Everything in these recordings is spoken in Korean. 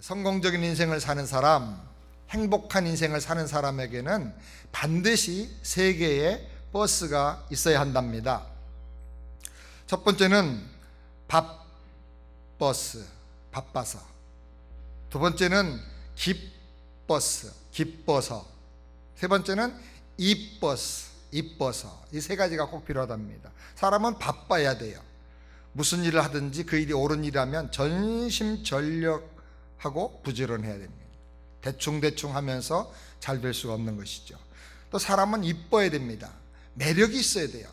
성공적인 인생을 사는 사람, 행복한 인생을 사는 사람에게는 반드시 세 개의 버스가 있어야 한답니다. 첫 번째는 밥버스, 바빠서. 두 번째는 기버스, 기뻐서. 세 번째는 이버스, 이뻐서. 이 세 가지가 꼭 필요하답니다. 사람은 바빠야 돼요. 무슨 일을 하든지 그 일이 옳은 일이라면 전심전력하고 부지런해야 됩니다. 대충대충 하면서 잘 될 수가 없는 것이죠. 또 사람은 이뻐야 됩니다. 매력이 있어야 돼요.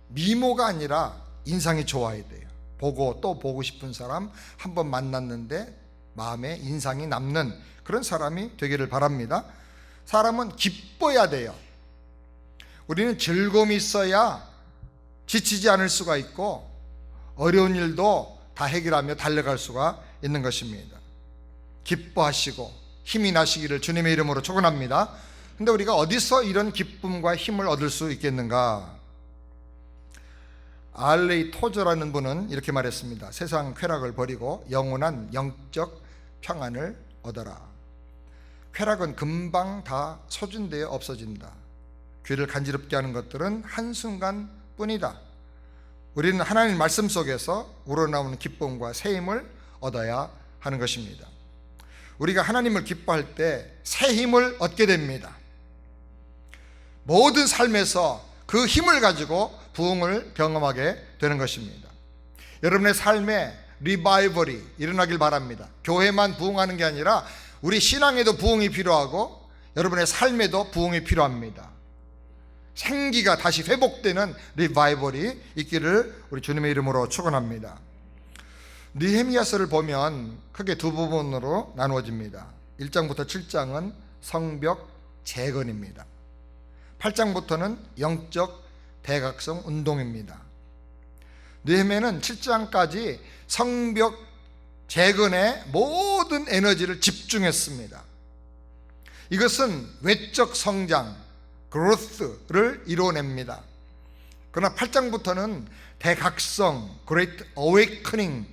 미모가 아니라 인상이 좋아야 돼요. 보고 또 보고 싶은 사람, 한번 만났는데 마음에 인상이 남는 그런 사람이 되기를 바랍니다. 사람은 기뻐야 돼요. 우리는 즐거움이 있어야 지치지 않을 수가 있고 어려운 일도 다 해결하며 달려갈 수가 있는 것입니다. 기뻐하시고 힘이 나시기를 주님의 이름으로 축원합니다. 근데 우리가 어디서 이런 기쁨과 힘을 얻을 수 있겠는가? 알레이 토저라는 분은 이렇게 말했습니다. 세상 쾌락을 버리고 영원한 영적 평안을 얻어라. 쾌락은 금방 다 소진되어 없어진다. 귀를 간지럽게 하는 것들은 한순간 뿐이다. 우리는 하나님 말씀 속에서 우러나오는 기쁨과 새 힘을 얻어야 하는 것입니다. 우리가 하나님을 기뻐할 때 새 힘을 얻게 됩니다. 모든 삶에서 그 힘을 가지고 부흥을 경험하게 되는 것입니다. 여러분의 삶에 리바이벌이 일어나길 바랍니다. 교회만 부흥하는 게 아니라 우리 신앙에도 부흥이 필요하고 여러분의 삶에도 부흥이 필요합니다. 생기가 다시 회복되는 리바이벌이 있기를 우리 주님의 이름으로 축원합니다. 느헤미야서를 보면 크게 두 부분으로 나누어집니다. 1장부터 7장은 성벽 재건입니다. 8장부터는 영적 대각성 운동입니다. 느헤미야는 7장까지 성벽 재건에 모든 에너지를 집중했습니다. 이것은 외적 성장, growth를 이뤄냅니다. 그러나 8장부터는 대각성, great awakening,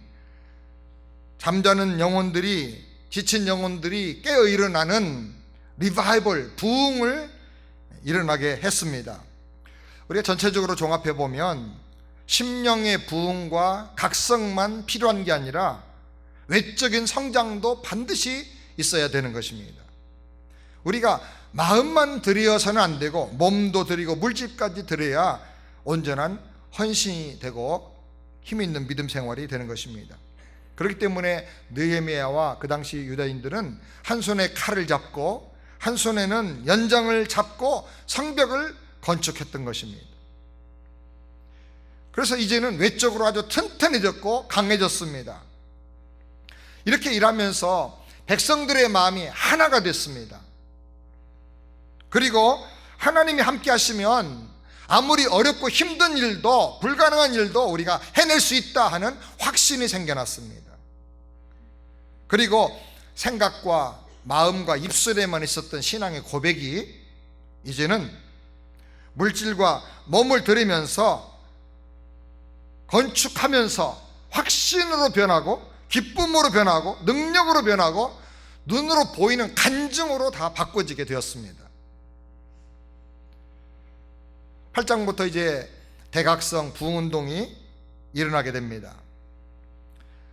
잠자는 영혼들이, 지친 영혼들이 깨어 일어나는 리바이벌, 부흥을 일어나게 했습니다. 우리가 전체적으로 종합해 보면 심령의 부흥과 각성만 필요한 게 아니라 외적인 성장도 반드시 있어야 되는 것입니다. 우리가 마음만 들여서는 안 되고 몸도 들이고 물질까지 들여야 온전한 헌신이 되고 힘 있는 믿음 생활이 되는 것입니다. 그렇기 때문에 느헤미야와 그 당시 유다인들은 한 손에 칼을 잡고 한 손에는 연장을 잡고 성벽을 건축했던 것입니다. 그래서 이제는 외적으로 아주 튼튼해졌고 강해졌습니다. 이렇게 일하면서 백성들의 마음이 하나가 됐습니다. 그리고 하나님이 함께 하시면 아무리 어렵고 힘든 일도, 불가능한 일도 우리가 해낼 수 있다 하는 확신이 생겨났습니다. 그리고 생각과 마음과 입술에만 있었던 신앙의 고백이 이제는 물질과 몸을 들이면서 건축하면서 확신으로 변하고 기쁨으로 변하고 능력으로 변하고 눈으로 보이는 간증으로 다 바꿔지게 되었습니다. 8장부터 이제 대각성 부흥운동이 일어나게 됩니다.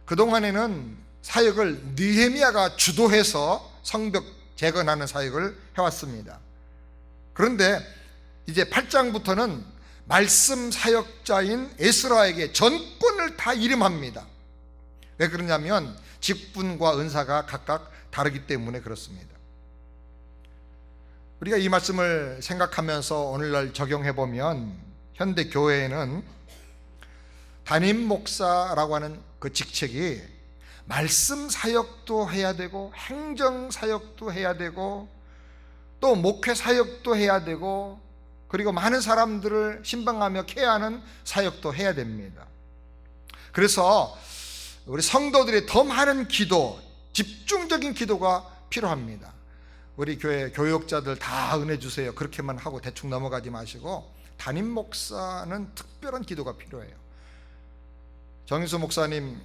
그동안에는 사역을 느헤미야가 주도해서 성벽 재건하는 사역을 해왔습니다. 그런데 이제 8장부터는 말씀 사역자인 에스라에게 전권을 다 이름합니다. 왜 그러냐면 직분과 은사가 각각 다르기 때문에 그렇습니다. 우리가 이 말씀을 생각하면서 오늘날 적용해보면 현대 교회에는 담임 목사라고 하는 그 직책이 말씀 사역도 해야 되고 행정 사역도 해야 되고 또 목회 사역도 해야 되고 그리고 많은 사람들을 신방하며 케어하는 사역도 해야 됩니다. 그래서 우리 성도들의 더 많은 기도, 집중적인 기도가 필요합니다. 우리 교회 교역자들 다 은혜 주세요 그렇게만 하고 대충 넘어가지 마시고 담임 목사는 특별한 기도가 필요해요. 정인수 목사님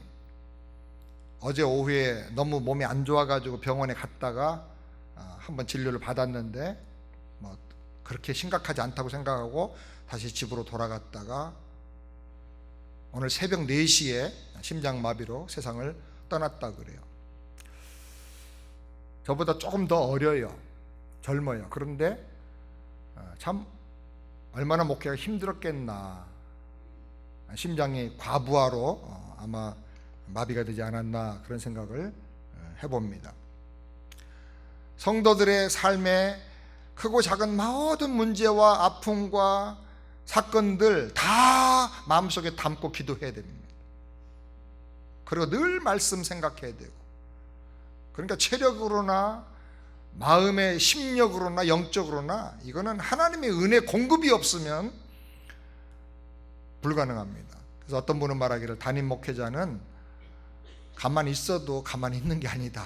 어제 오후에 너무 몸이 안 좋아가지고 병원에 갔다가 한번 진료를 받았는데 뭐 그렇게 심각하지 않다고 생각하고 다시 집으로 돌아갔다가 오늘 새벽 4시에 심장마비로 세상을 떠났다 그래요. 저보다 조금 더 어려요. 젊어요. 그런데 참 얼마나 목회가 힘들었겠나. 심장이 과부하로 아마 마비가 되지 않았나 그런 생각을 해봅니다. 성도들의 삶에 크고 작은 모든 문제와 아픔과 사건들 다 마음속에 담고 기도해야 됩니다. 그리고 늘 말씀 생각해야 되고, 그러니까 체력으로나 마음의 심력으로나 영적으로나 이거는 하나님의 은혜 공급이 없으면 불가능합니다. 그래서 어떤 분은 말하기를 담임 목회자는 가만히 있어도 가만히 있는 게 아니다.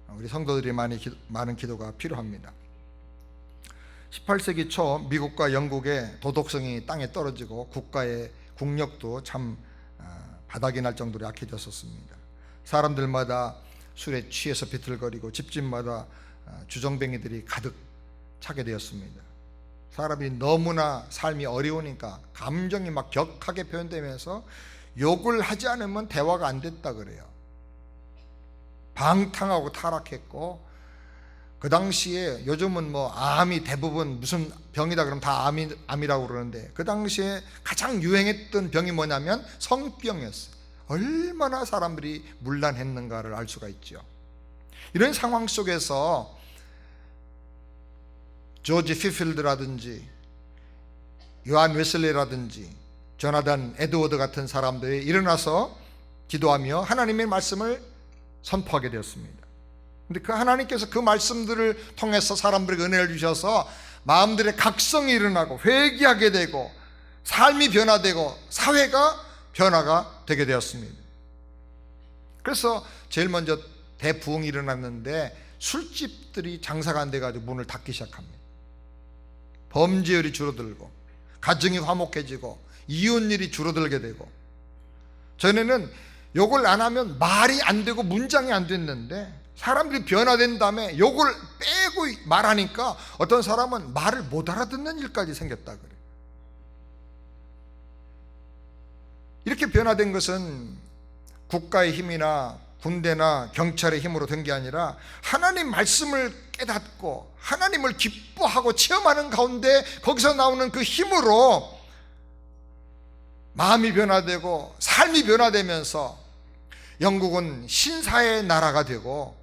우리 성도들이 많은 기도가 필요합니다. 18세기 초 미국과 영국의 도덕성이 땅에 떨어지고 국가의 국력도 참 바닥이 날 정도로 약해졌었습니다. 사람들마다 술에 취해서 비틀거리고 집집마다 주정뱅이들이 가득 차게 되었습니다. 사람이 너무나 삶이 어려우니까 감정이 막 격하게 표현되면서 욕을 하지 않으면 대화가 안 됐다 그래요. 방탕하고 타락했고, 그 당시에 요즘은 뭐 암이 대부분 무슨 병이다 그러면 다 암이라고 그러는데 그 당시에 가장 유행했던 병이 뭐냐면 성병이었어요. 얼마나 사람들이 문란했는가를 알 수가 있죠. 이런 상황 속에서 조지 피필드라든지 요한 웨슬리라든지 조나단 에드워드 같은 사람들이 일어나서 기도하며 하나님의 말씀을 선포하게 되었습니다. 근데 그 하나님께서 그 말씀들을 통해서 사람들에게 은혜를 주셔서 마음들의 각성이 일어나고 회개하게 되고 삶이 변화되고 사회가 변화가 되게 되었습니다. 그래서 제일 먼저 대부흥이 일어났는데 술집들이 장사가 안 돼가지고 문을 닫기 시작합니다. 범죄율이 줄어들고 가정이 화목해지고 이혼율이 줄어들게 되고, 전에는 욕을 안 하면 말이 안 되고 문장이 안 됐는데 사람들이 변화된 다음에 욕을 빼고 말하니까 어떤 사람은 말을 못 알아듣는 일까지 생겼다 그래요. 이렇게 변화된 것은 국가의 힘이나 군대나 경찰의 힘으로 된 게 아니라 하나님 말씀을 깨닫고 하나님을 기뻐하고 체험하는 가운데 거기서 나오는 그 힘으로 마음이 변화되고 삶이 변화되면서 영국은 신사의 나라가 되고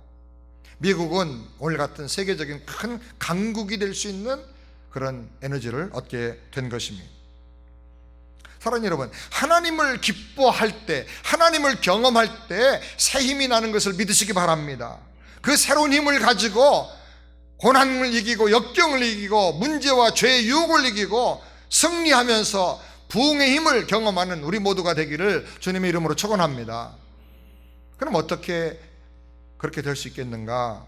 미국은 오늘 같은 세계적인 큰 강국이 될 수 있는 그런 에너지를 얻게 된 것입니다. 사랑하는 여러분, 하나님을 기뻐할 때, 하나님을 경험할 때 새 힘이 나는 것을 믿으시기 바랍니다. 그 새로운 힘을 가지고 고난을 이기고 역경을 이기고 문제와 죄의 유혹을 이기고 승리하면서 부흥의 힘을 경험하는 우리 모두가 되기를 주님의 이름으로 축원합니다. 그럼 어떻게 그렇게 될 수 있겠는가?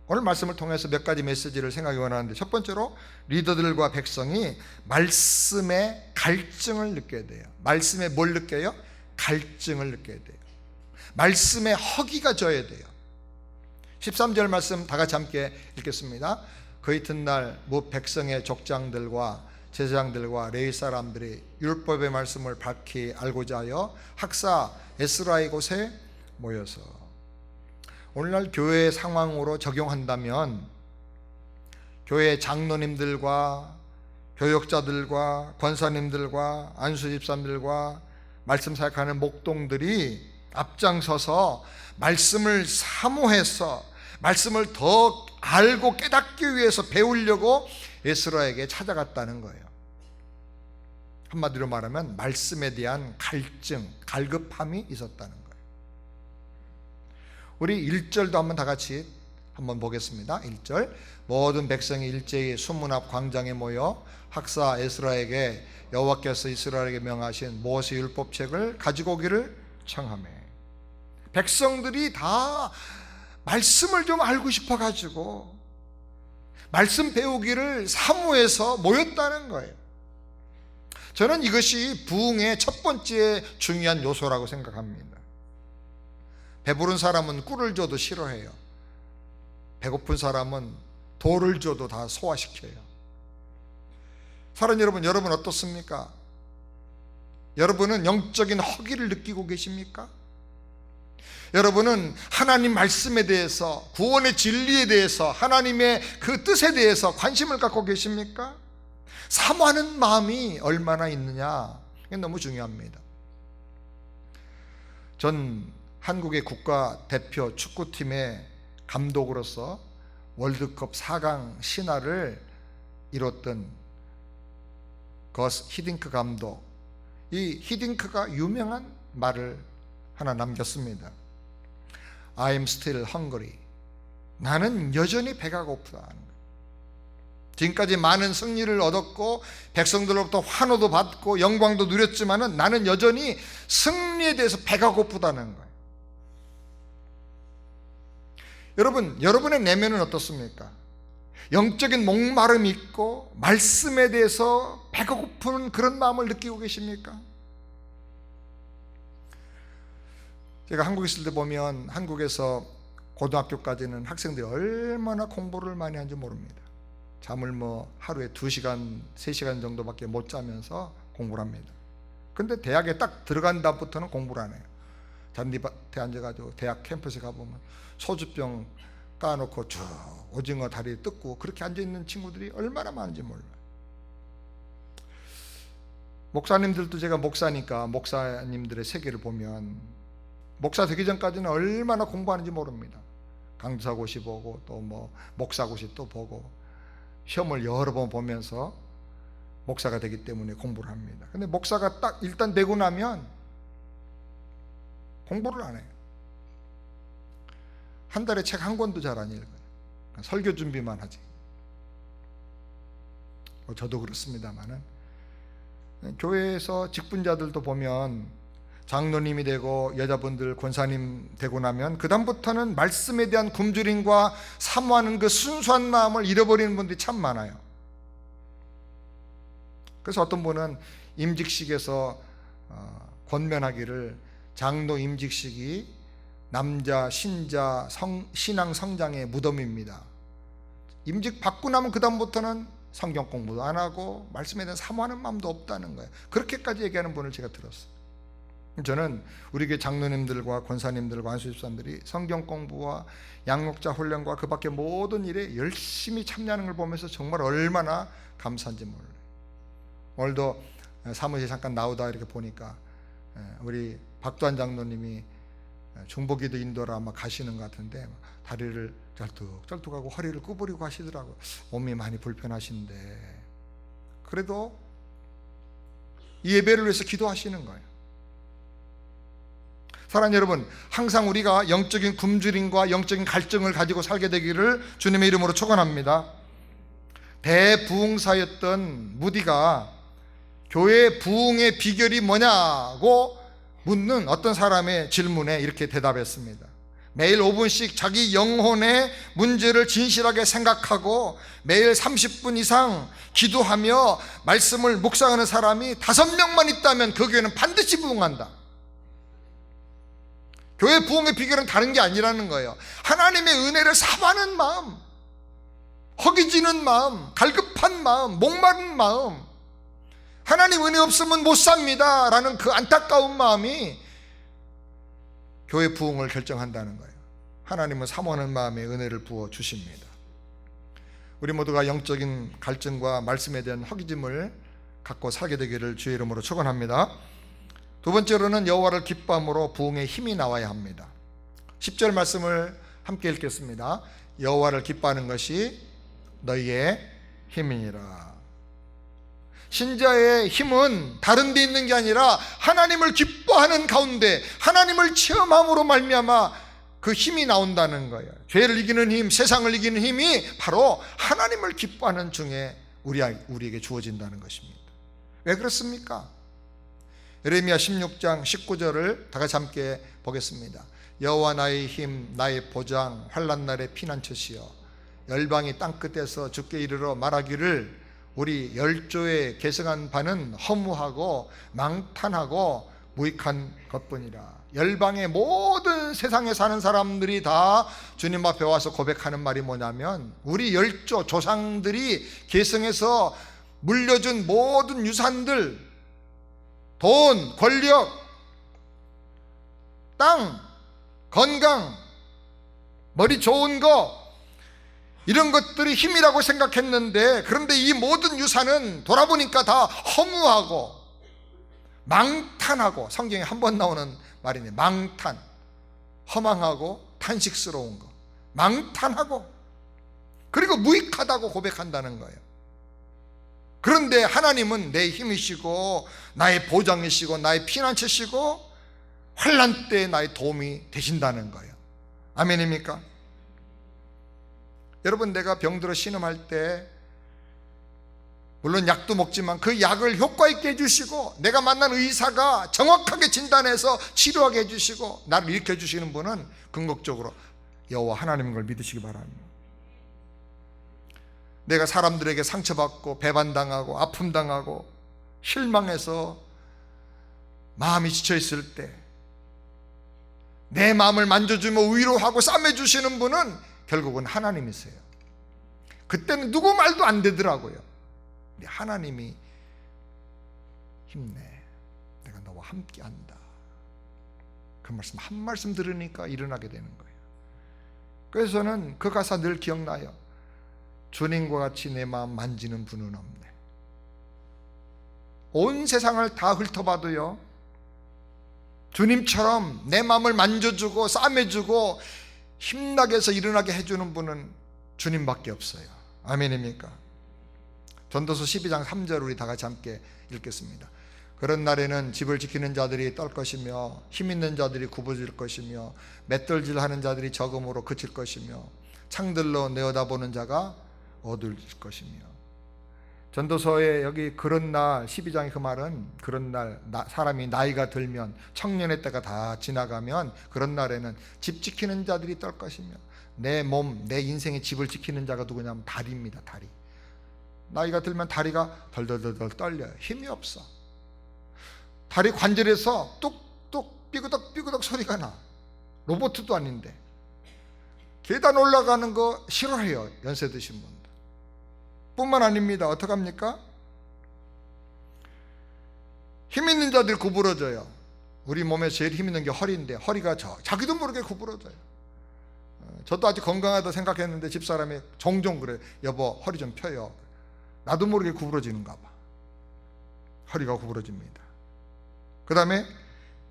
오늘 말씀을 통해서 몇 가지 메시지를 생각해 원하는데, 첫 번째로 리더들과 백성이 말씀의 갈증을 느껴야 돼요. 말씀에 뭘 느껴요? 갈증을 느껴야 돼요. 말씀에 허기가 져야 돼요. 13절 말씀 다 같이 함께 읽겠습니다. 그 이튿날 무 백성의 족장들과 제사장들과 레위 사람들이 율법의 말씀을 밝히 알고자 하여 학사 에스라의 곳에 모여서, 오늘날 교회의 상황으로 적용한다면 교회 장로님들과 교역자들과 권사님들과 안수집사님들과 말씀 사역하는 목동들이 앞장서서 말씀을 사모해서 말씀을 더 알고 깨닫기 위해서 배우려고 에스라에게 찾아갔다는 거예요. 한마디로 말하면 말씀에 대한 갈증, 갈급함이 있었다는 거예요. 우리 1절도 한번 다 같이 한번 보겠습니다. 1절, 모든 백성이 일제히 수문 앞 광장에 모여 학사 에스라에게 여호와께서 이스라엘에게 명하신 모세 율법책을 가지고 오기를 청하매, 백성들이 다 말씀을 좀 알고 싶어 가지고 말씀 배우기를 사모해서 모였다는 거예요. 저는 이것이 부흥의 첫 번째 중요한 요소라고 생각합니다. 배부른 사람은 꿀을 줘도 싫어해요. 배고픈 사람은 돌을 줘도 다 소화시켜요. 사랑하는 여러분, 여러분 어떻습니까? 여러분은 영적인 허기를 느끼고 계십니까? 여러분은 하나님 말씀에 대해서, 구원의 진리에 대해서, 하나님의 그 뜻에 대해서 관심을 갖고 계십니까? 사모하는 마음이 얼마나 있느냐, 이게 너무 중요합니다. 전 한국의 국가대표 축구팀의 감독으로서 월드컵 4강 신화를 이뤘던 거스 히딩크 감독, 이 히딩크가 유명한 말을 하나 남겼습니다. I am still hungry. 나는 여전히 배가 고프다. 지금까지 많은 승리를 얻었고 백성들로부터 환호도 받고 영광도 누렸지만 나는 여전히 승리에 대해서 배가 고프다는 거예요. 여러분, 여러분의 내면은 어떻습니까? 영적인 목마름이 있고 말씀에 대해서 배가 고픈 그런 마음을 느끼고 계십니까? 제가 한국에 있을 때 보면 한국에서 고등학교까지는 학생들이 얼마나 공부를 많이 하는지 모릅니다. 잠을 하루에 2시간, 3시간 정도밖에 못 자면서 공부를 합니다. 근데 대학에 딱 들어간 다음부터는 공부를 안 해요. 잔디밭에 앉아가지고 대학 캠퍼스에 가보면 소주병 까놓고 쭉 오징어 다리 뜯고 그렇게 앉아있는 친구들이 얼마나 많은지 몰라요. 목사님들도, 제가 목사니까 목사님들의 세계를 보면 목사 되기 전까지는 얼마나 공부하는지 모릅니다. 강사고시 보고 또 목사고시 또 보고 시험을 여러 번 보면서 목사가 되기 때문에 공부를 합니다. 근데 목사가 딱 일단 되고 나면 공부를 안 해요. 한 달에 책 한 권도 잘 안 읽어요. 설교 준비만 하지. 저도 그렇습니다만은 교회에서 직분자들도 보면 장로님이 되고 여자분들 권사님 되고 나면 그 다음부터는 말씀에 대한 굶주림과 사모하는 그 순수한 마음을 잃어버리는 분들이 참 많아요. 그래서 어떤 분은 임직식에서 권면하기를 장로 임직식이 남자 신자 신앙 성장의 무덤입니다. 임직 받고 나면 그 다음부터는 성경 공부도 안 하고 말씀에 대한 사모하는 마음도 없다는 거예요. 그렇게까지 얘기하는 분을 제가 들었어요. 저는 우리 교회 장로님들과 권사님들과 안수집사님들이 성경 공부와 양육자 훈련과 그 밖에 모든 일에 열심히 참여하는 걸 보면서 정말 얼마나 감사한지 몰라요. 오늘도 사무실에 잠깐 나오다 이렇게 보니까 우리 박도환 장로님이 중보기도 인도로 아마 가시는 것 같은데 다리를 쩔뚝쩔뚝하고 허리를 구부리고 하시더라고요. 몸이 많이 불편하신데 그래도 이 예배를 위해서 기도하시는 거예요. 사랑하는 여러분, 항상 우리가 영적인 굶주림과 영적인 갈증을 가지고 살게 되기를 주님의 이름으로 축원합니다. 대부흥사였던 무디가 교회 부흥의 비결이 뭐냐고 묻는 어떤 사람의 질문에 이렇게 대답했습니다. 매일 5분씩 자기 영혼의 문제를 진실하게 생각하고 매일 30분 이상 기도하며 말씀을 묵상하는 사람이 5명만 있다면 그 교회는 반드시 부흥한다. 교회 부흥의 비결은 다른 게 아니라는 거예요. 하나님의 은혜를 사모하는 마음, 허기지는 마음, 갈급한 마음, 목마른 마음, 하나님 은혜 없으면 못 삽니다 라는 그 안타까운 마음이 교회 부흥을 결정한다는 거예요. 하나님은 사모하는 마음에 은혜를 부어 주십니다. 우리 모두가 영적인 갈증과 말씀에 대한 허기짐을 갖고 살게 되기를 주의 이름으로 축원합니다. 두 번째로는 여호와를 기뻐함으로 부흥의 힘이 나와야 합니다. 10절 말씀을 함께 읽겠습니다. 여호와를 기뻐하는 것이 너희의 힘이니라. 신자의 힘은 다른 데 있는 게 아니라 하나님을 기뻐하는 가운데 하나님을 체험함으로 말미암아 그 힘이 나온다는 거예요. 죄를 이기는 힘, 세상을 이기는 힘이 바로 하나님을 기뻐하는 중에 우리에게 주어진다는 것입니다. 왜 그렇습니까? 예레미야 16장 19절을 다 같이 함께 보겠습니다. 여호와 나의 힘, 나의 보장, 환난 날의 피난처시여 열방이 땅끝에서 주께 이르러 말하기를 우리 열조에 계승한 바는 허무하고 망탄하고 무익한 것뿐이라. 열방의 모든 세상에 사는 사람들이 다 주님 앞에 와서 고백하는 말이 뭐냐면, 우리 열조 조상들이 계승해서 물려준 모든 유산들, 돈, 권력, 땅, 건강, 머리 좋은 거, 이런 것들이 힘이라고 생각했는데, 그런데 이 모든 유산은 돌아보니까 다 허무하고 망탄하고, 성경에 한 번 나오는 말이네. 망탄, 허망하고 탄식스러운 거, 망탄하고, 그리고 무익하다고 고백한다는 거예요. 그런데 하나님은 내 힘이시고 나의 보장이시고 나의 피난처시고 환난 때에 나의 도움이 되신다는 거예요. 아멘입니까? 여러분, 내가 병들어 신음할 때 물론 약도 먹지만 그 약을 효과 있게 해주시고, 내가 만난 의사가 정확하게 진단해서 치료하게 해주시고 나를 일으켜 주시는 분은 궁극적으로 여호와 하나님인 걸 믿으시기 바랍니다. 내가 사람들에게 상처받고 배반당하고 아픔당하고 실망해서 마음이 지쳐있을 때 내 마음을 만져주며 위로하고 싸매주시는 분은 결국은 하나님이세요. 그때는 누구 말도 안 되더라고요. 근데 하나님이 힘내, 내가 너와 함께한다, 그 말씀 한 말씀 들으니까 일어나게 되는 거예요. 그래서 저는 그 가사 늘 기억나요. 주님과 같이 내 마음 만지는 분은 없네. 온 세상을 다 훑어봐도요, 주님처럼 내 마음을 만져주고 싸매주고 힘나게 해서 일어나게 해주는 분은 주님밖에 없어요. 아멘입니까? 전도서 12장 3절 우리 다 같이 함께 읽겠습니다. 그런 날에는 집을 지키는 자들이 떨 것이며 힘 있는 자들이 굽어질 것이며 맷돌질하는 자들이 적음으로 그칠 것이며 창들로 내어다보는 자가 어두워질 것이며. 전도서에 여기 그런 날 12장의 그 말은, 그런 날 사람이 나이가 들면 청년의 때가 다 지나가면 그런 날에는 집 지키는 자들이 떨 것이며, 내 몸, 내 인생의 집을 지키는 자가 누구냐면 다리입니다. 다리. 나이가 들면 다리가 덜덜덜 떨려요. 힘이 없어. 다리 관절에서 뚝뚝 삐그덕 삐그덕 소리가 나. 로봇도 아닌데. 계단 올라가는 거 싫어해요, 연세 드신 분들. 뿐만 아닙니다. 어떡합니까? 힘 있는 자들이 구부러져요. 우리 몸에 제일 힘 있는 게 허리인데 허리가 자기도 모르게 구부러져요. 저도 아직 건강하다 생각했는데 집사람이 종종 그래. 여보, 허리 좀 펴요. 나도 모르게 구부러지는가 봐. 허리가 구부러집니다. 그 다음에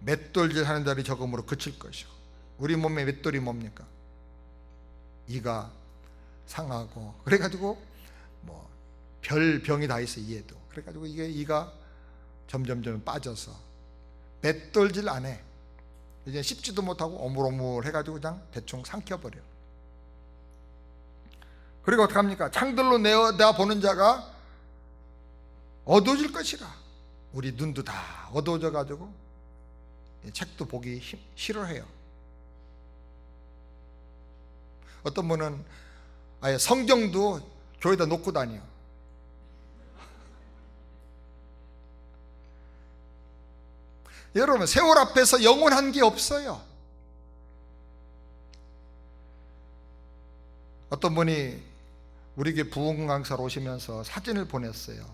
맷돌질 하는 자리 적음으로 그칠 것이고. 우리 몸에 맷돌이 뭡니까? 이가 상하고, 그래가지고 뭐 별병이 다 있어. 이에도 그래가지고 이게 이가 점점 빠져서 맷돌질 안 해. 이제 씹지도 못하고 오물오물 해가지고 그냥 대충 삼켜버려. 그리고 어떡합니까? 창들로 내어다보는 자가 어두워질 것이라. 우리 눈도 다 어두워져가지고 책도 보기 싫어해요. 어떤 분은 아예 성경도 교회에다 놓고 다녀. 여러분, 세월 앞에서 영원한 게 없어요. 어떤 분이 우리에게 부흥 강사로 오시면서 사진을 보냈어요.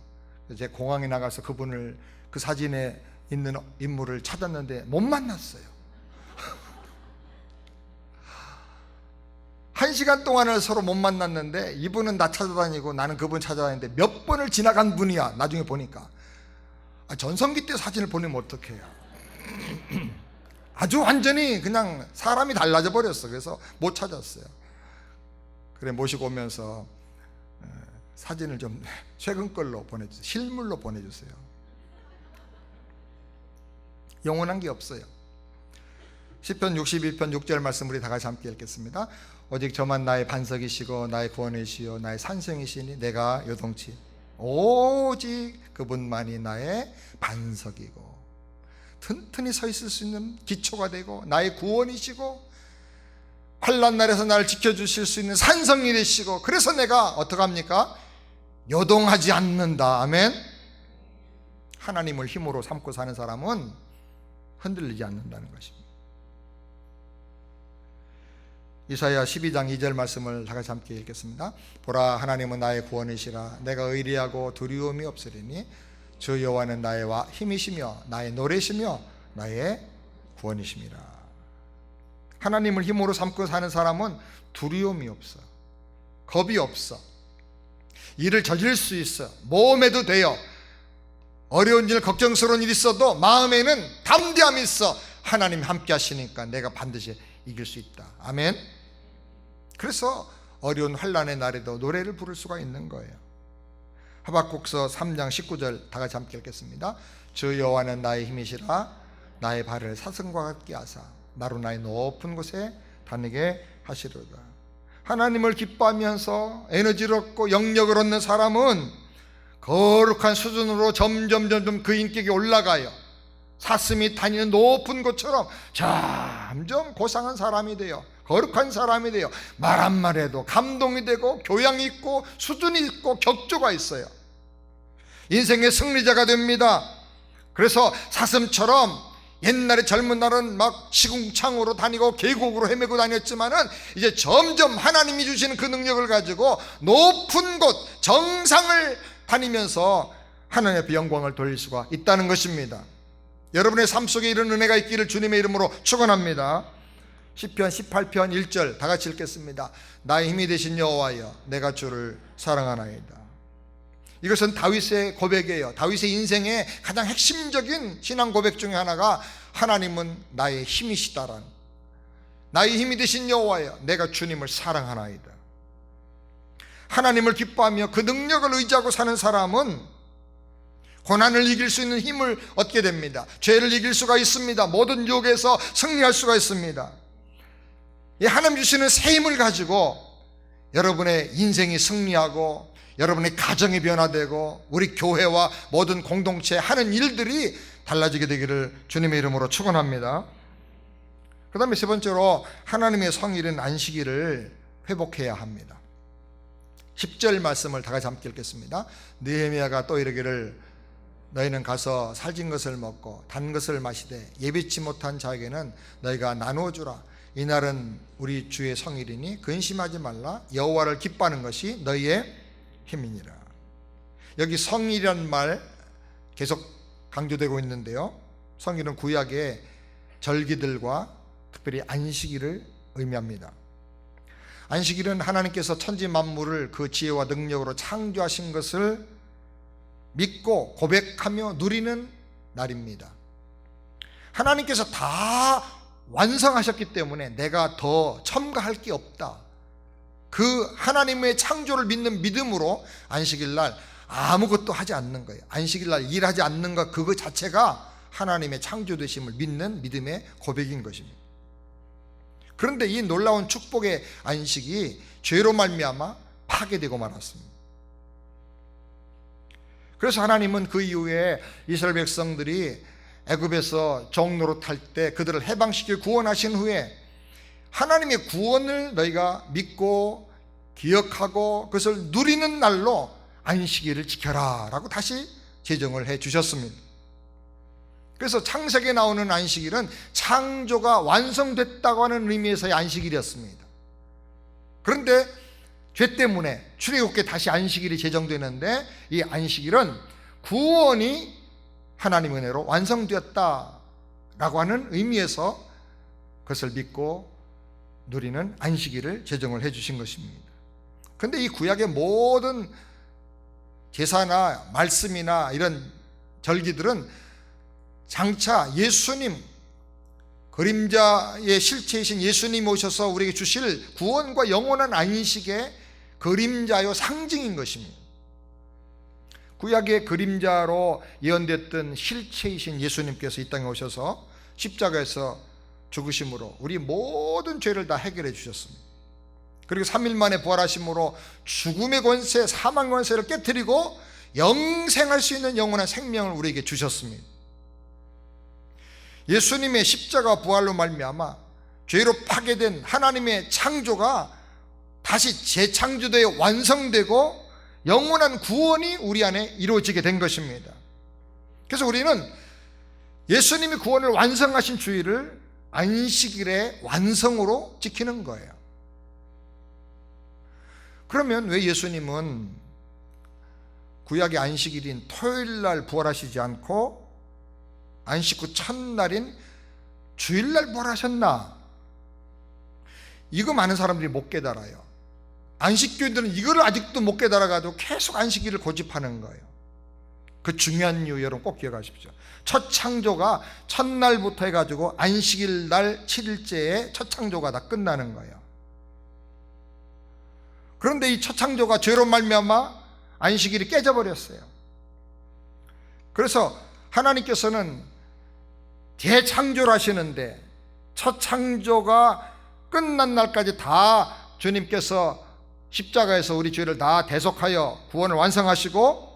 제 공항에 나가서 그분을, 그 사진에 있는 인물을 찾았는데 못 만났어요. 1시간 동안을 서로 못 만났는데 이분은 나 찾아다니고 나는 그분 찾아다니는데 몇 번을 지나간 분이야. 나중에 보니까 전성기 때 사진을 보내면 어떡해요. 아주 완전히 그냥 사람이 달라져 버렸어. 그래서 못 찾았어요. 그래 모시고 오면서 사진을 좀 최근 걸로 보내주세요. 실물로 보내주세요. 영원한 게 없어요. 시편 62편 6절 말씀 우리 다 같이 함께 읽겠습니다. 오직 저만 나의 반석이시고 나의 구원이시요 나의 산성이시니 내가 요동치. 오직 그분만이 나의 반석이고 튼튼히 서 있을 수 있는 기초가 되고 나의 구원이시고 환난 날에서 나를 지켜주실 수 있는 산성이 되시고, 그래서 내가 어떡합니까? 요동하지 않는다. 아멘. 하나님을 힘으로 삼고 사는 사람은 흔들리지 않는다는 것입니다. 이사야 12장 2절 말씀을 다 같이 함께 읽겠습니다. 보라, 하나님은 나의 구원이시라. 내가 의리하고 두려움이 없으리니 주 여호와는 나의 힘이시며 나의 노래시며 나의 구원이심이라. 하나님을 힘으로 삼고 사는 사람은 두려움이 없어, 겁이 없어, 일을 저질 수 있어, 모험해도 돼요. 어려운 일, 걱정스러운 일 있어도 마음에는 담대함이 있어. 하나님 함께 하시니까 내가 반드시 이길 수 있다. 아멘. 그래서 어려운 환난의 날에도 노래를 부를 수가 있는 거예요. 하박국서 3장 19절 다 같이 함께 읽겠습니다. 주 여호와는 나의 힘이시라. 나의 발을 사슴과 같게 하사 나로 나의 높은 곳에 다니게 하시리로다. 하나님을 기뻐하면서 에너지를 얻고 영력을 얻는 사람은 거룩한 수준으로 점점 그 인격이 올라가요. 사슴이 다니는 높은 곳처럼 점점 고상한 사람이 돼요. 거룩한 사람이 돼요. 말 한마디에도 감동이 되고 교양이 있고 수준이 있고 격조가 있어요. 인생의 승리자가 됩니다. 그래서 사슴처럼 옛날에 젊은 날은 막 시궁창으로 다니고 계곡으로 헤매고 다녔지만은 이제 점점 하나님이 주시는 그 능력을 가지고 높은 곳 정상을 다니면서 하나님 앞에 영광을 돌릴 수가 있다는 것입니다. 여러분의 삶 속에 이런 은혜가 있기를 주님의 이름으로 축원합니다. 시편 18편 1절 다 같이 읽겠습니다. 나의 힘이 되신 여호와여, 내가 주를 사랑하나이다. 이것은 다윗의 고백이에요. 다윗의 인생의 가장 핵심적인 신앙 고백 중에 하나가 하나님은 나의 힘이시다라는, 나의 힘이 되신 여호와여, 내가 주님을 사랑하나이다. 하나님을 기뻐하며 그 능력을 의지하고 사는 사람은 고난을 이길 수 있는 힘을 얻게 됩니다. 죄를 이길 수가 있습니다. 모든 유혹에서 승리할 수가 있습니다. 이 하나님 주시는 새 힘을 가지고 여러분의 인생이 승리하고 여러분의 가정이 변화되고 우리 교회와 모든 공동체 하는 일들이 달라지게 되기를 주님의 이름으로 축원합니다. 그 다음에 세 번째로 하나님의 성일은 안식일을 회복해야 합니다. 10절 말씀을 다 같이 함께 읽겠습니다. 느헤미야가 또 이르기를 너희는 가서 살진 것을 먹고 단 것을 마시되 예비치 못한 자에게는 너희가 나누어 주라. 이날은 우리 주의 성일이니 근심하지 말라. 여호와를 기뻐하는 것이 너희의 힘이니라. 여기 성일이라는 말 계속 강조되고 있는데요, 성일은 구약의 절기들과 특별히 안식일을 의미합니다. 안식일은 하나님께서 천지 만물을 그 지혜와 능력으로 창조하신 것을 믿고 고백하며 누리는 날입니다. 하나님께서 다 완성하셨기 때문에 내가 더 첨가할 게 없다. 그 하나님의 창조를 믿는 믿음으로 안식일날 아무것도 하지 않는 거예요. 안식일날 일하지 않는 것, 그거 자체가 하나님의 창조되심을 믿는 믿음의 고백인 것입니다. 그런데 이 놀라운 축복의 안식이 죄로 말미암아 파괴되고 말았습니다. 그래서 하나님은 그 이후에 이스라엘 백성들이 애굽에서 종노릇할 때 그들을 해방시켜 구원하신 후에 하나님의 구원을 너희가 믿고 기억하고 그것을 누리는 날로 안식일을 지켜라 라고 다시 제정을 해 주셨습니다. 그래서 창세기에 나오는 안식일은 창조가 완성됐다고 하는 의미에서의 안식일이었습니다. 그런데 죄 때문에 출애굽기에 다시 안식일이 제정되는데 이 안식일은 구원이 하나님의 은혜로 완성되었다라고 하는 의미에서 그것을 믿고 누리는 안식일을 제정을 해 주신 것입니다. 그런데 이 구약의 모든 제사나 말씀이나 이런 절기들은 장차 예수님, 그림자의 실체이신 예수님이 오셔서 우리에게 주실 구원과 영원한 안식의 그림자요 상징인 것입니다. 구약의 그림자로 예언됐던 실체이신 예수님께서 이 땅에 오셔서 십자가에서 죽으심으로 우리 모든 죄를 다 해결해 주셨습니다. 그리고 3일 만에 부활하심으로 죽음의 권세, 사망 권세를 깨뜨리고 영생할 수 있는 영원한 생명을 우리에게 주셨습니다. 예수님의 십자가 부활로 말미암아 죄로 파괴된 하나님의 창조가 다시 재창조되어 완성되고 영원한 구원이 우리 안에 이루어지게 된 것입니다. 그래서 우리는 예수님이 구원을 완성하신 주일을 안식일의 완성으로 지키는 거예요. 그러면 왜 예수님은 구약의 안식일인 토요일날 부활하시지 않고 안식 후 첫날인 주일날 부활하셨나? 이거 많은 사람들이 못 깨달아요. 안식교인들은 이거를 아직도 못 깨달아가지고 계속 안식일을 고집하는 거예요. 그 중요한 이유 여러분 꼭 기억하십시오. 첫 창조가 첫날부터 해가지고 안식일 날 7일째에 첫 창조가 다 끝나는 거예요. 그런데 이 첫 창조가 죄로 말미암아 안식일이 깨져버렸어요. 그래서 하나님께서는 대창조를 하시는데 첫 창조가 끝난 날까지 다 주님께서 십자가에서 우리 죄를 다 대속하여 구원을 완성하시고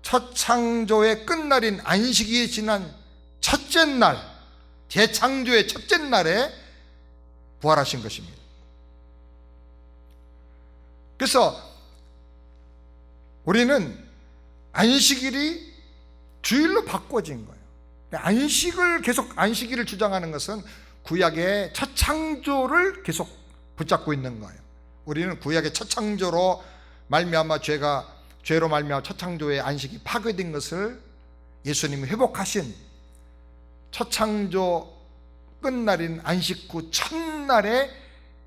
첫 창조의 끝날인 안식이 지난 첫째 날, 대창조의 첫째 날에 부활하신 것입니다. 그래서 우리는 안식일이 주일로 바꿔진 거예요. 안식일을 주장하는 것은 구약의 첫 창조를 계속 붙잡고 있는 거예요. 우리는 구약의 첫 창조로 말미암아 죄로 말미암아 첫 창조의 안식이 파괴된 것을 예수님이 회복하신 첫 창조 끝날인 안식 후 첫날에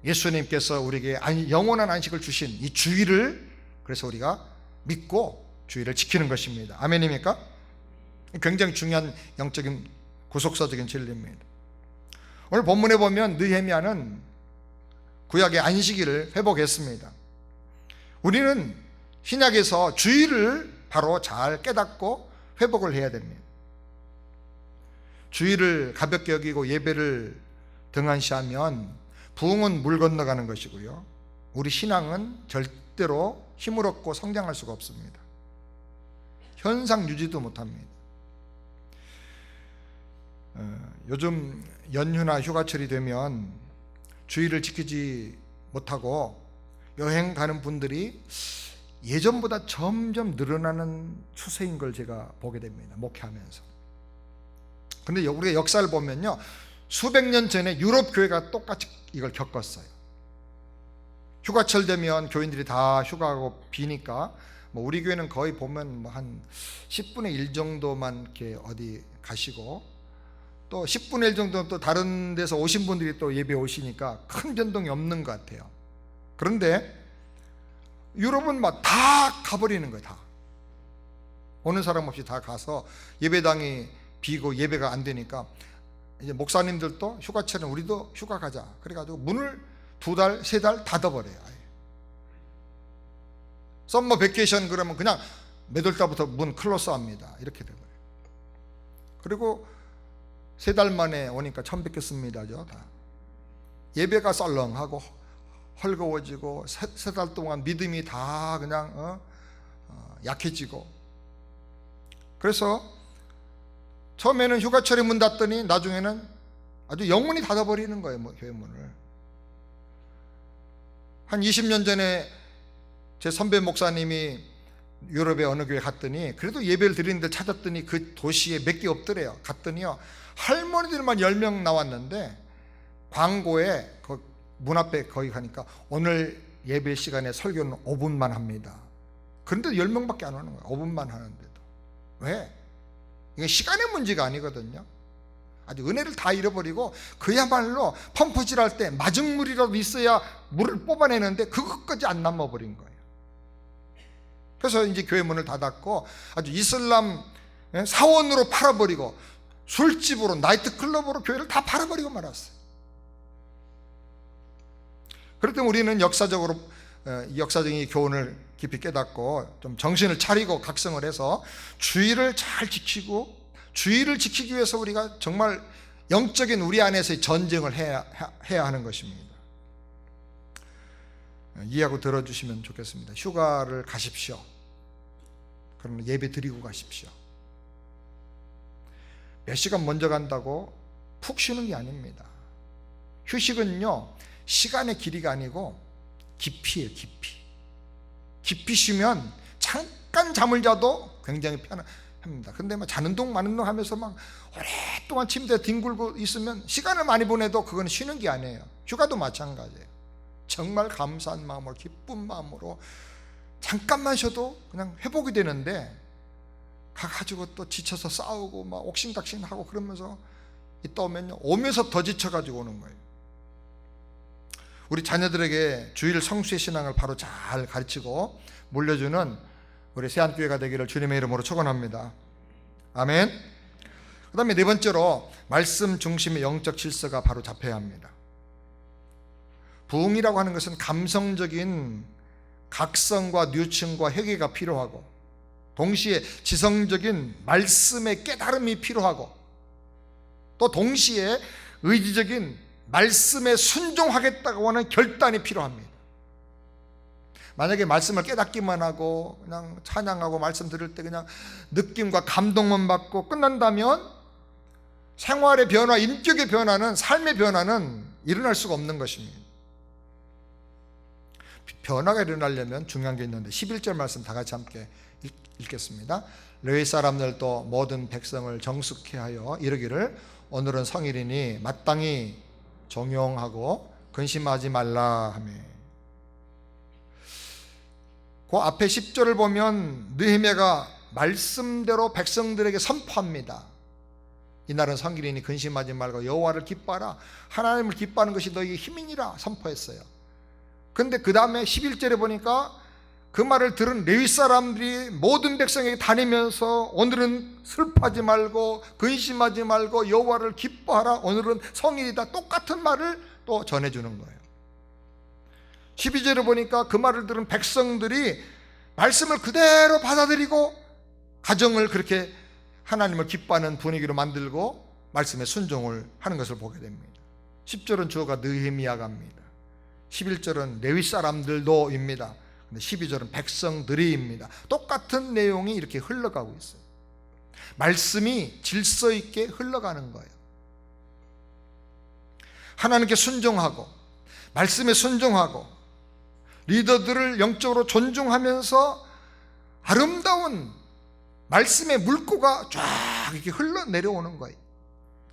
예수님께서 우리에게 영원한 안식을 주신 이 주일을 그래서 우리가 믿고 주일을 지키는 것입니다. 아멘입니까? 굉장히 중요한 영적인 구속사적인 진리입니다. 오늘 본문에 보면 느헤미야는 구약의 안식일을 회복했습니다. 우리는 신약에서 주일을 바로 잘 깨닫고 회복을 해야 됩니다. 주일을 가볍게 여기고 예배를 등한시하면 부흥은 물 건너가는 것이고요, 우리 신앙은 절대로 힘을 얻고 성장할 수가 없습니다. 현상 유지도 못합니다. 요즘 연휴나 휴가철이 되면 주일을 지키지 못하고 여행 가는 분들이 예전보다 점점 늘어나는 추세인 걸 제가 보게 됩니다, 목회하면서. 그런데 우리가 역사를 보면요, 수백 년 전에 유럽 교회가 똑같이 이걸 겪었어요. 휴가철 되면 교인들이 다 휴가하고 비니까 우리 교회는 거의 보면 한 10분의 1 정도만 이렇게 어디 가시고 또 10분의 1 정도는 또 다른 데서 오신 분들이 또 예배 오시니까 큰 변동이 없는 것 같아요. 그런데 유럽은 막 다 가버리는 거예요. 다 오는 사람 없이 다 가서 예배당이 비고 예배가 안 되니까 이제 목사님들도 휴가철은 우리도 휴가 가자 그래가지고 문을 2달, 3달 닫아버려요. 썸머 베케이션 그러면 그냥 몇 월 달부터 문 클로스합니다. 이렇게 되고요. 그리고 3달 만에 오니까 처음 뵙겠습니다죠. 다 예배가 썰렁하고 헐거워지고 3달 동안 믿음이 다 그냥 약해지고. 그래서 처음에는 휴가철에 문 닫더니 나중에는 아주 영원히 닫아버리는 거예요, 교회 문을. 한 20년 전에 제 선배 목사님이 유럽의 어느 교회 갔더니 그래도 예배를 드리는 데 찾았더니 그 도시에 몇 개 없더래요. 갔더니요, 할머니들만 10명 나왔는데 광고에 문 앞에 거기 가니까 오늘 예배 시간에 설교는 5분만 합니다. 그런데 10명밖에 안 오는 거예요. 5분만 하는데도. 왜? 이게 시간의 문제가 아니거든요. 아주 은혜를 다 잃어버리고 그야말로 펌프질할 때 마중물이라도 있어야 물을 뽑아내는데 그것까지 안 남아버린 거예요. 그래서 이제 교회 문을 닫았고 아주 이슬람 사원으로 팔아버리고 술집으로 나이트클럽으로 교회를 다 팔아버리고 말았어요. 그럴 때 우리는 역사적인 교훈을 깊이 깨닫고 좀 정신을 차리고 각성을 해서 주의를 잘 지키고, 주의를 지키기 위해서 우리가 정말 영적인 우리 안에서의 전쟁을 해야 하는 것입니다. 이해하고 들어주시면 좋겠습니다. 휴가를 가십시오. 그러면 예배 드리고 가십시오. 몇 시간 먼저 간다고 푹 쉬는 게 아닙니다. 휴식은요, 시간의 길이가 아니고 깊이에요. 깊이 쉬면 잠깐 잠을 자도 굉장히 편합니다. 근데 막 자는 동 마는 동 하면서 막 오랫동안 침대에 뒹굴고 있으면 시간을 많이 보내도 그건 쉬는 게 아니에요. 휴가도 마찬가지예요. 정말 감사한 마음으로, 기쁜 마음으로 잠깐만 쉬어도 그냥 회복이 되는데, 가가지고 또 지쳐서 싸우고 막 옥신각신하고 그러면서 있다 오면서 더 지쳐가지고 오는 거예요. 우리 자녀들에게 주일 성수의 신앙을 바로 잘 가르치고 물려주는 우리 세안교회가 되기를 주님의 이름으로 축원합니다. 아멘. 그 다음에 네 번째로, 말씀 중심의 영적 질서가 바로 잡혀야 합니다. 부흥이라고 하는 것은 감성적인 각성과 뉴층과 회개가 필요하고, 동시에 지성적인 말씀의 깨달음이 필요하고, 또 동시에 의지적인 말씀에 순종하겠다고 하는 결단이 필요합니다. 만약에 말씀을 깨닫기만 하고 그냥 찬양하고 말씀 들을 때 그냥 느낌과 감동만 받고 끝난다면 생활의 변화, 인격의 변화는, 삶의 변화는 일어날 수가 없는 것입니다. 변화가 일어나려면 중요한 게 있는데 11절 말씀 다 같이 함께 읽겠습니다. 레위 사람들도 모든 백성을 정숙케 하여 이르기를 오늘은 성일이니 마땅히 종용하고 근심하지 말라 하며, 그 앞에 10절을 보면 느헤미야가 말씀대로 백성들에게 선포합니다. 이날은 성일이니 근심하지 말고 여호와를 기뻐하라. 하나님을 기뻐하는 것이 너희의 힘이니라 선포했어요. 근데 그 다음에 11절에 보니까 그 말을 들은 레위 사람들이 모든 백성에게 다니면서 오늘은 슬퍼하지 말고 근심하지 말고 여호와를 기뻐하라, 오늘은 성일이다, 똑같은 말을 또 전해주는 거예요. 12절에 보니까 그 말을 들은 백성들이 말씀을 그대로 받아들이고 가정을 그렇게 하나님을 기뻐하는 분위기로 만들고 말씀에 순종을 하는 것을 보게 됩니다. 10절은 주어가 느헤미야가입니다. 11절은 레위 사람들도입니다. 근데 12절은 백성들이입니다. 똑같은 내용이 이렇게 흘러가고 있어요. 말씀이 질서 있게 흘러가는 거예요. 하나님께 순종하고 말씀에 순종하고 리더들을 영적으로 존중하면서 아름다운 말씀의 물꼬가 쫙 이렇게 흘러내려오는 거예요.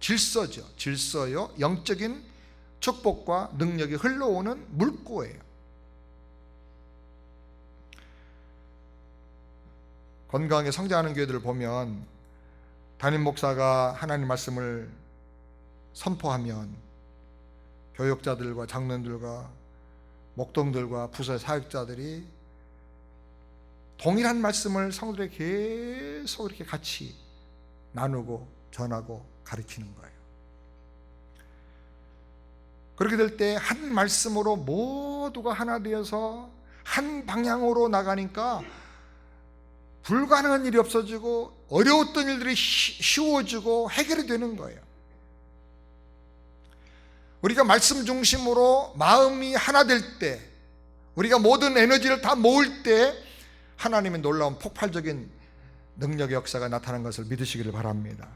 질서죠. 질서요. 영적인 축복과 능력이 흘러오는 물꼬예요. 건강하게 성장하는 교회들을 보면 담임 목사가 하나님 말씀을 선포하면 교역자들과 장로들과 목동들과 부서의 사역자들이 동일한 말씀을 성도들에게 계속 이렇게 같이 나누고 전하고 가르치는 거예요. 그렇게 될 때 한 말씀으로 모두가 하나 되어서 한 방향으로 나가니까 불가능한 일이 없어지고 어려웠던 일들이 쉬워지고 해결이 되는 거예요. 우리가 말씀 중심으로 마음이 하나 될 때, 우리가 모든 에너지를 다 모을 때 하나님의 놀라운 폭발적인 능력의 역사가 나타나는 것을 믿으시기를 바랍니다.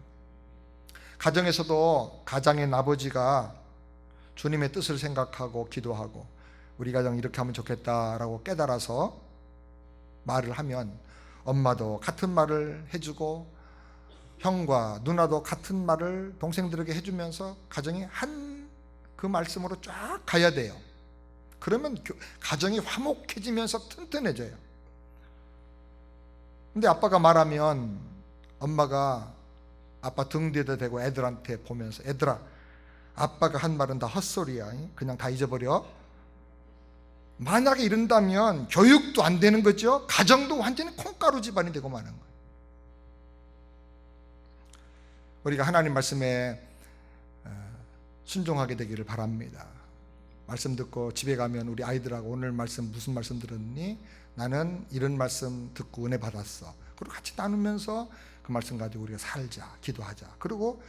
가정에서도 가장인 아버지가 주님의 뜻을 생각하고 기도하고 우리 가정 이렇게 하면 좋겠다라고 깨달아서 말을 하면 엄마도 같은 말을 해주고 형과 누나도 같은 말을 동생들에게 해주면서 가정이 한 그 말씀으로 쫙 가야 돼요. 그러면 가정이 화목해지면서 튼튼해져요. 근데 아빠가 말하면 엄마가 아빠 등 뒤에다 대고 애들한테 보면서 애들아, 아빠가 한 말은 다 헛소리야, 그냥 다 잊어버려. 만약에 이런다면 교육도 안 되는 거죠. 가정도 완전히 콩가루 집안이 되고 마는 거예요. 우리가 하나님 말씀에 순종하게 되기를 바랍니다. 말씀 듣고 집에 가면 우리 아이들하고 오늘 말씀 무슨 말씀 들었니? 나는 이런 말씀 듣고 은혜 받았어. 그리고 같이 나누면서 그 말씀 가지고 우리가 살자, 기도하자. 그리고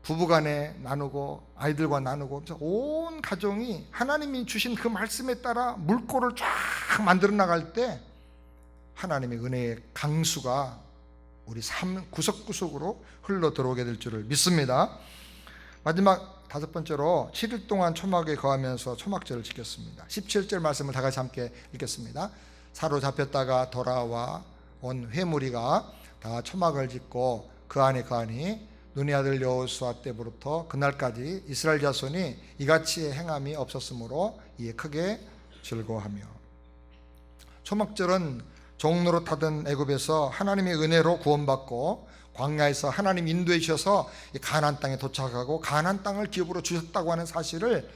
부부간에 나누고 아이들과 나누고 온 가정이 하나님이 주신 그 말씀에 따라 물꼬를 쫙 만들어 나갈 때 하나님의 은혜의 강수가 우리 삶 구석구석으로 흘러 들어오게 될 줄을 믿습니다. 마지막 다섯 번째로 7일 동안 초막에 거하면서 초막절을 지켰습니다. 17절 말씀을 다 같이 함께 읽겠습니다. 사로잡혔다가 돌아와 온 회무리가 다 초막을 짓고 그 안이 눈의 아들 여호수아 때부터 그날까지 이스라엘 자손이 이같이 행함이 없었으므로 이에 크게 즐거워하며. 초막절은 종로로 타던 애굽에서 하나님의 은혜로 구원받고 광야에서 하나님 인도해 주셔서 가나안 땅에 도착하고 가나안 땅을 기업으로 주셨다고 하는 사실을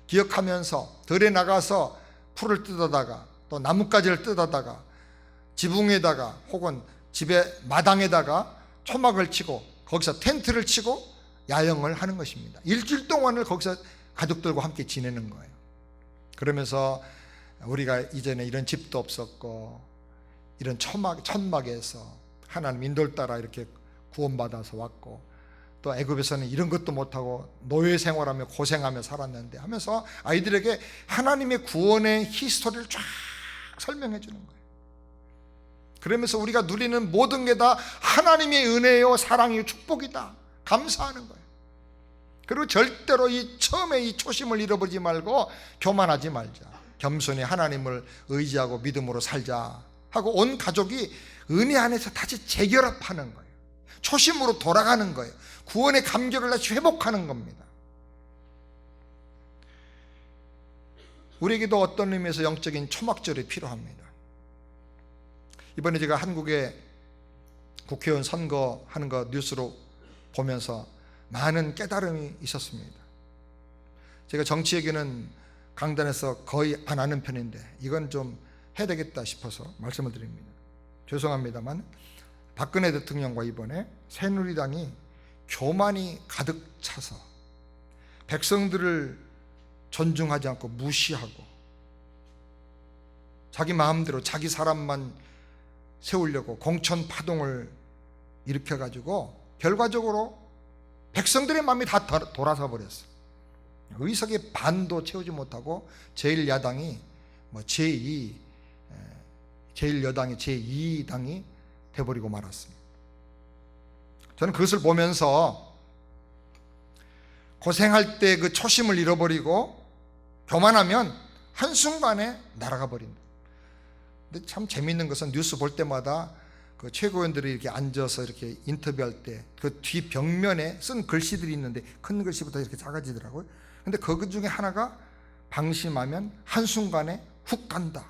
기억하면서 들에 나가서 풀을 뜯어다가 또 나뭇가지를 뜯어다가 지붕에다가 혹은 집의 마당에다가 초막을 치고 거기서 텐트를 치고 야영을 하는 것입니다. 일주일 동안을 거기서 가족들과 함께 지내는 거예요. 그러면서 우리가 이전에 이런 집도 없었고 이런 천막에서 하나님 인도를 따라 이렇게 구원받아서 왔고 또 애굽에서는 이런 것도 못하고 노예 생활하며 고생하며 살았는데 하면서 아이들에게 하나님의 구원의 히스토리를 쫙 설명해 주는 거예요. 그러면서 우리가 누리는 모든 게 다 하나님의 은혜요 사랑이요 축복이다 감사하는 거예요. 그리고 절대로 처음에 이 초심을 잃어버리지 말고 교만하지 말자, 겸손히 하나님을 의지하고 믿음으로 살자 하고 온 가족이 은혜 안에서 다시 재결합하는 거예요. 초심으로 돌아가는 거예요. 구원의 감격을 다시 회복하는 겁니다. 우리에게도 어떤 의미에서 영적인 초막절이 필요합니다. 이번에 제가 한국에 국회의원 선거하는 거 뉴스로 보면서 많은 깨달음이 있었습니다. 제가 정치 얘기는 강단에서 거의 안 하는 편인데 이건 좀 해야 되겠다 싶어서 말씀을 드립니다. 죄송합니다만 박근혜 대통령과 이번에 새누리당이 교만이 가득 차서 백성들을 존중하지 않고 무시하고 자기 마음대로 자기 사람만 세우려고 공천 파동을 일으켜가지고 결과적으로 백성들의 마음이 다 돌아서 버렸어요. 의석의 반도 채우지 못하고 제1야당이 제1여당이 제2당이 돼버리고 말았습니다. 저는 그것을 보면서 고생할 때 그 초심을 잃어버리고 교만하면 한순간에 날아가 버린다. 근데 참 재미있는 것은 뉴스 볼 때마다 그 최고위원들이 이렇게 앉아서 이렇게 인터뷰할 때 그 뒤 벽면에 쓴 글씨들이 있는데 큰 글씨부터 이렇게 작아지더라고요. 근데 그 중에 하나가 방심하면 한순간에 훅 간다.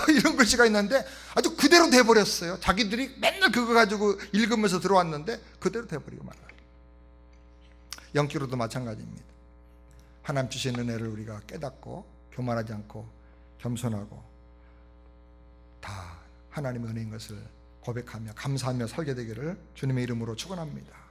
이런 글씨가 있는데 아주 그대로 돼버렸어요. 자기들이 맨날 그거 가지고 읽으면서 들어왔는데 그대로 돼버리고 말아요. 영기로도 마찬가지입니다. 하나님 주신 은혜를 우리가 깨닫고 교만하지 않고 겸손하고 다 하나님의 은혜인 것을 고백하며 감사하며 살게 되기를 주님의 이름으로 축원합니다.